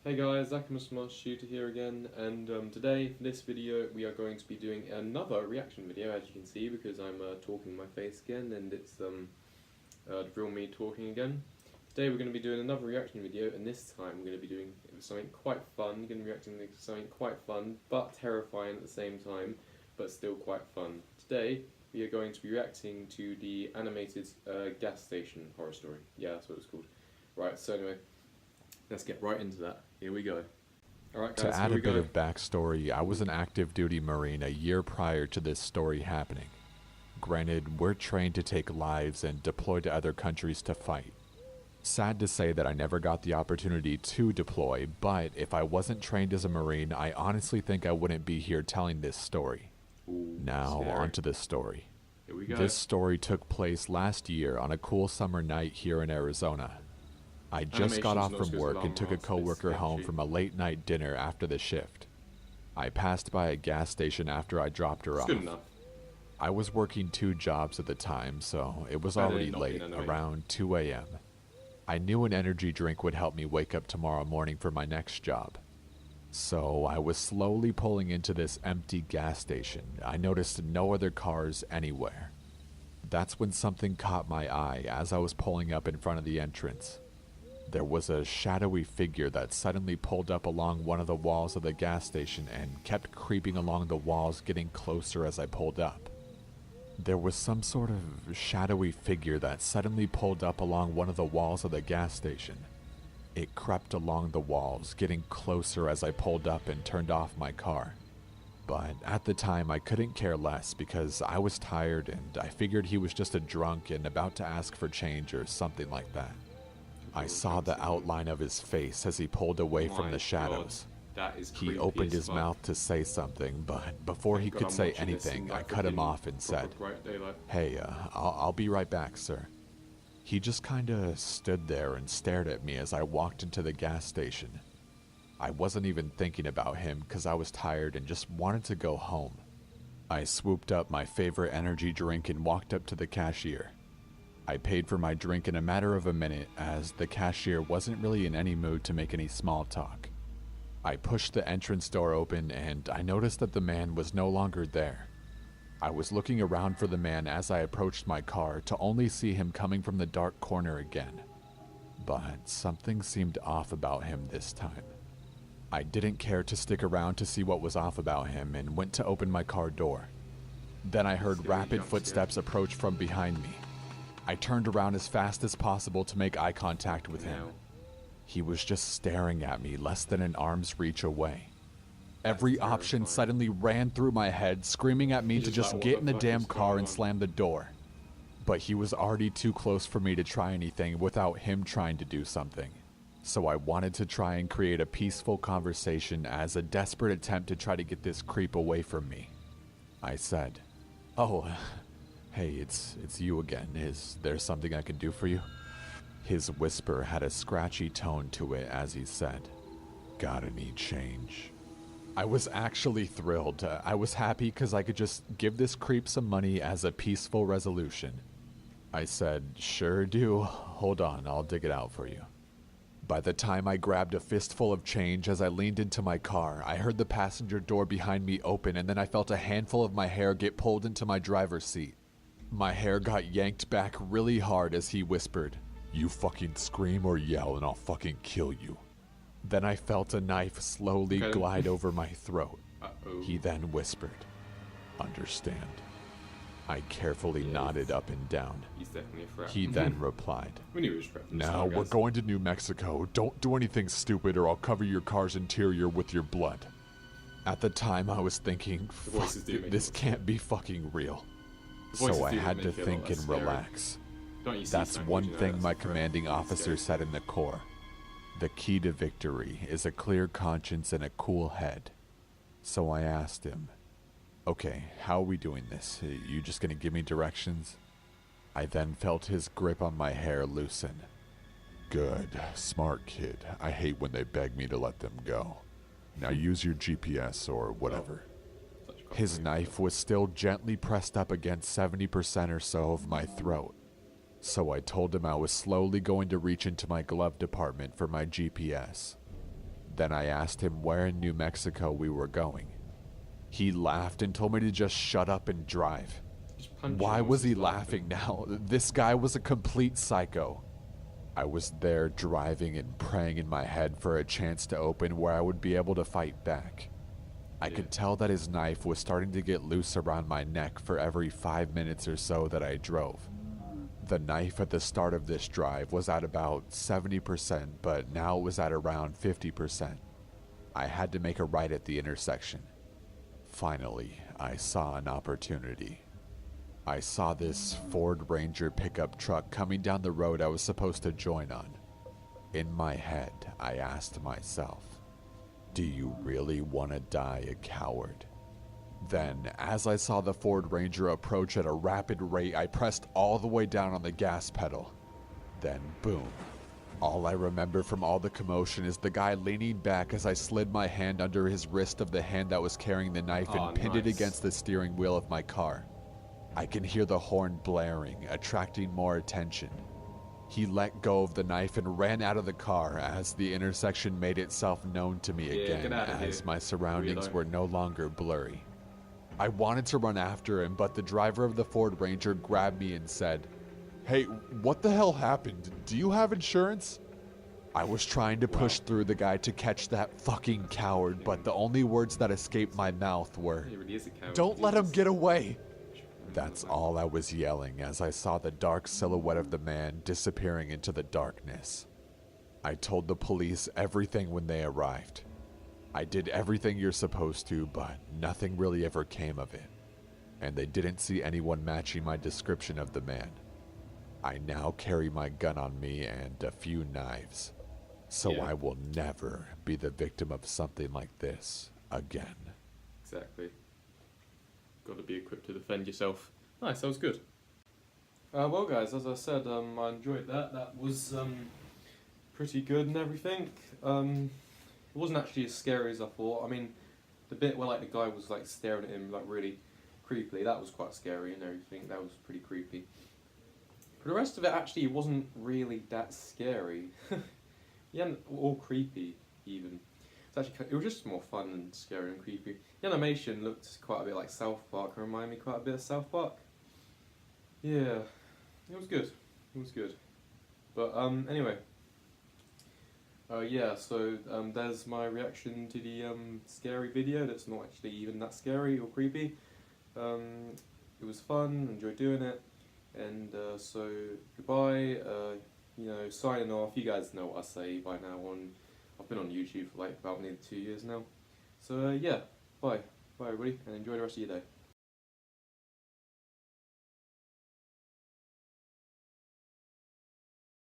Hey guys, Smart Shooter here again, and today for this video we are going to be doing another reaction video, as you can see, because I'm talking my face again, and it's the real me talking again. Today we're going to be doing another reaction video, and this time we're going to be doing something quite fun. We're going to be reacting to something quite fun, but terrifying at the same time, but still quite fun. Today we are going to be reacting to the animated gas station horror story. Yeah, that's what it's called. Right, so anyway, let's get right into that. Here we go. Alright guys, To add a bit of backstory, I was an active duty Marine a year prior to this story happening. Granted, we're trained to take lives and deploy to other countries to fight. Sad to say that I never got the opportunity to deploy, but if I wasn't trained as a Marine, I honestly think I wouldn't be here telling this story. Ooh, now, scary. onto this story. Here we go. This story took place last year on a cool summer night here in Arizona. I just got off from work and took a coworker home from a late night dinner after the shift. I passed by a gas station after I dropped her off. Good enough. I was working 2 jobs at the time, so it was already late, around 2 a.m. I knew an energy drink would help me wake up tomorrow morning for my next job. So I was slowly pulling into this empty gas station. I noticed no other cars anywhere. That's when something caught my eye as I was pulling up in front of the entrance. There was a shadowy figure that suddenly pulled up along one of the walls of the gas station and kept creeping along the walls, getting closer as I pulled up. There was some sort of shadowy figure that suddenly pulled up along one of the walls of the gas station. It crept along the walls, getting closer as I pulled up and turned off my car. But at the time I couldn't care less because I was tired and I figured he was just a drunk and about to ask for change or something like that. I saw the outline of his face as he pulled away from the shadows. He opened his mouth to say something, but before he could say anything, I cut him off and said, "Hey, I'll be right back, sir." He just kinda stood there and stared at me as I walked into the gas station. I wasn't even thinking about him because I was tired and just wanted to go home. I swooped up my favorite energy drink and walked up to the cashier. I paid for my drink in a matter of a minute as the cashier wasn't really in any mood to make any small talk. I pushed the entrance door open and I noticed that the man was no longer there. I was looking around for the man as I approached my car to only see him coming from the dark corner again. But something seemed off about him this time. I didn't care to stick around to see what was off about him and went to open my car door. Then I heard rapid footsteps approach from behind me. I turned around as fast as possible to make eye contact with him. He was just staring at me less than an arm's reach away. Every option suddenly ran through my head, screaming at me to just get in the damn car and slam the door. But he was already too close for me to try anything without him trying to do something. So I wanted to try and create a peaceful conversation as a desperate attempt to try to get this creep away from me. I said, "Oh, hey, it's you again. Is there something I can do for you?" His whisper had a scratchy tone to it as he said, "Gotta need change." I was actually thrilled. I was happy because I could just give this creep some money as a peaceful resolution. I said, "Sure do. Hold on, I'll dig it out for you." By the time I grabbed a fistful of change as I leaned into my car, I heard the passenger door behind me open and then I felt a handful of my hair get pulled into my driver's seat. My hair got yanked back really hard as he whispered, "You fucking scream or yell and I'll fucking kill you." Then I felt a knife slowly glide over my throat. He then whispered, "Understand." I carefully nodded up and down. He's definitely a threat. He then replied, We knew he was a threat from the "Now start, we're guys. going to New Mexico. Don't do anything stupid or I'll cover your car's interior with your blood." At the time I was thinking, fuck, this can't be fucking real. So I had to think and relax. That's one thing my commanding officer said in the Corps. The key to victory is a clear conscience and a cool head. So I asked him, "Okay, how are we doing this? You just gonna give me directions?" I then felt his grip on my hair loosen. "Good, smart kid. I hate when they beg me to let them go. Now use your GPS or whatever." His knife was still gently pressed up against 70% or so of my throat. So I told him I was slowly going to reach into my glove compartment for my GPS. Then I asked him where in New Mexico we were going. He laughed and told me to just shut up and drive. Why was he laughing now? This guy was a complete psycho. I was there driving and praying in my head for a chance to open where I would be able to fight back. I could tell that his knife was starting to get loose around my neck for every 5 minutes or so that I drove. The knife at the start of this drive was at about 70%, but now it was at around 50%. I had to make a right at the intersection. Finally, I saw an opportunity. I saw this Ford Ranger pickup truck coming down the road I was supposed to join on. In my head, I asked myself, do you really want to die a coward? Then, as I saw the Ford Ranger approach at a rapid rate, I pressed all the way down on the gas pedal. Then, boom. All I remember from all the commotion is the guy leaning back as I slid my hand under his wrist of the hand that was carrying the knife and pinned it against the steering wheel of my car. I can hear the horn blaring, attracting more attention. He let go of the knife and ran out of the car as the intersection made itself known to me again as my surroundings were no longer blurry. I wanted to run after him, but the driver of the Ford Ranger grabbed me and said, "Hey, what the hell happened? Do you have insurance?" I was trying to push through the guy to catch that fucking coward, but the only words that escaped my mouth were, "Don't let him get away." That's all I was yelling as I saw the dark silhouette of the man disappearing into the darkness. I told the police everything when they arrived. I did everything you're supposed to, but nothing really ever came of it. And they didn't see anyone matching my description of the man. I now carry my gun on me and a few knives. So I will never be the victim of something like this again. Exactly. Got to be equipped to defend yourself. Nice, that was good. Well guys, as I said, I enjoyed that. That was pretty good and everything. It wasn't actually as scary as I thought. I mean, the bit where like the guy was like staring at him like really creepily, that was quite scary and everything. That was pretty creepy. For the rest of it, actually, it wasn't really that scary. Yeah, or creepy even. It was just more fun and scary and creepy. The animation looked quite a bit like South Park, and reminded me quite a bit of South Park. Yeah, it was good. It was good. But anyway, yeah. So there's my reaction to the scary video. That's not actually even that scary or creepy. It was fun. Enjoyed doing it. And so goodbye. You know, signing off. You guys know what I say by now. I've been on YouTube for like about nearly 2 years now. So yeah, bye everybody, and enjoy the rest of your day.